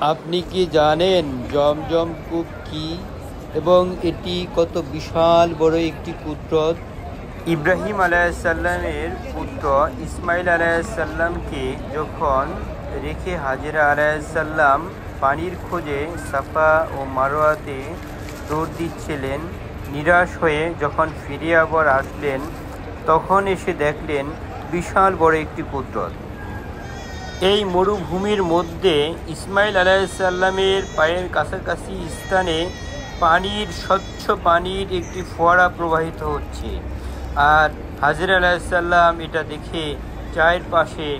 আপনি কি জানেন জমজম কূপ কি এবং এটি কত বিশাল বড় একটি কুদরত? ইব্রাহিম আলাইহিসসালামের পুত্র ইসমাইল আলাইহিসসালামকে যখন রেখে হাজেরা আলাইহিসসালাম পানির খোঁজে সাফা ও মারওয়াতে দৌড় দিচ্ছিলেন, নিরাশ হয়ে যখন ফিরে আবার আসলেন তখন এসে দেখলেন বিশাল বড় একটি কুদরত। এই মরুভূমির মধ্যে ইসমাইল আলাইহিসসালামের পায়ের কাছাকাছি স্থানে স্বচ্ছ পানির একটি ফোয়ারা প্রবাহিত হচ্ছে। আর হাজেরা আলাইহিসসালাম এটা দেখে চারপাশে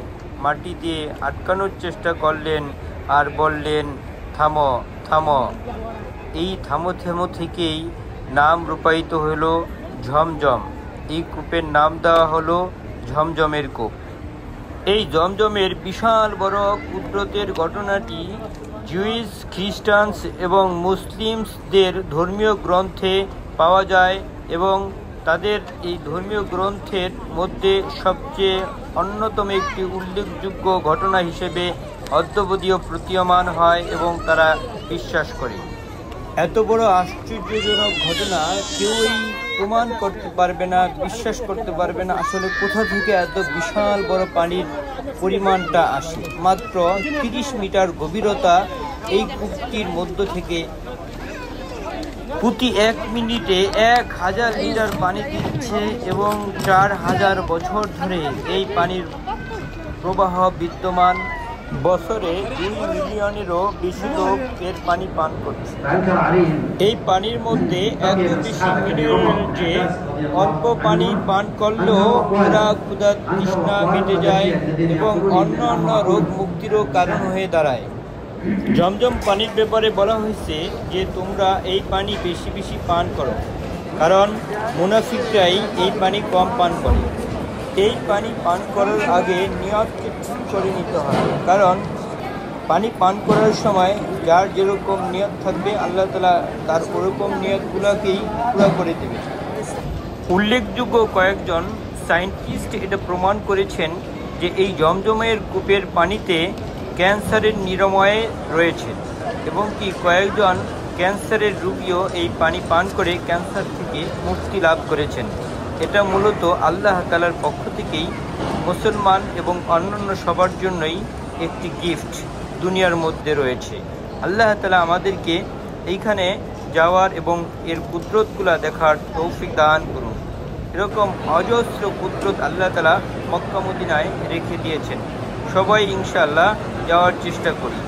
মাটি দিয়ে আটকানোর চেষ্টা করলেন আর বললেন, থামো থামো। এই থামো থামো থেকেই নাম রূপায়িত হলো ঝমঝম। এই কূপের নাম দেওয়া হলো ঝমঝমের কূপ। এই জমজমের বিশাল বড় কুদরতের ঘটনাটি জুইস, খ্রিস্টানস এবং মুসলিমসদের ধর্মীয় গ্রন্থে পাওয়া যায় এবং তাদের এই ধর্মীয় গ্রন্থের মধ্যে সবচেয়ে অন্যতম একটি উল্লেখযোগ্য ঘটনা হিসেবে অদ্যাবধিও প্রতীয়মান হয় এবং তারা বিশ্বাস করে। এত বড় আশ্চর্যজনক ঘটনা কেউই প্রমাণ করতে পারবে না, বিশ্বাস করতে পারবে না আসলে কোথা থেকে এত বিশাল বড় পানির পরিমাণটা আসে। মাত্র 30 মিটার গভীরতা এই কূপটির মধ্য থেকে প্রতি 1 মিনিটে 1000 লিটার পানি দিচ্ছে এবং 4000 বছর ধরে এই পানির প্রবাহ বিদ্যমান। বছরে 2 মিলিয়নেরও বেশি লোক এর পানি পান করছে। এই পানির মধ্যে এত বেশি মিনারেল যে অল্প পানি পান করলেও ক্ষুধা তৃষ্ণা মিটে যায় এবং অন্য রোগ মুক্তিরও কারণ হয়ে দাঁড়ায়। জমজম পানির ব্যাপারে বলা হয়েছে যে তোমরা এই পানি বেশি বেশি পান করো, কারণ মুনাফিকরাই এই পানি কম পান করে। এই পানি পান করার আগে নিয়তকে ঠিক করে নিতে হবে, কারণ পানি পান করার সময় যার যেরকম নিয়ত থাকবে আল্লাহ তাআলা তার ওরকম নিয়তগুলোকেই পুরো করে দেবে। উল্লেখযোগ্য কয়েকজন সায়েন্টিস্ট এটা প্রমাণ করেছেন যে এই জমজমের কূপের পানিতে ক্যান্সারের নিরাময় রয়েছে এবং কয়েকজন ক্যান্সারের রোগীও এই পানি পান করে ক্যান্সার থেকে মুক্তি লাভ করেছেন। এটা মূলত আল্লাহ তাআলার পক্ষ থেকেই মুসলমান এবং অন্যান্য সবার জন্যই একটি গিফট দুনিয়ার মধ্যে রয়েছে। আল্লাহ তাআলা আমাদেরকে এইখানে যাওয়ার এবং এর কুদরতগুলো দেখার তৌফিক দান করুন। এরকম অজস্র কুদরত আল্লাহ তাআলা মক্কা মদিনায় রেখে দিয়েছেন। সবাই ইনশাআল্লাহ যাওয়ার চেষ্টা করি।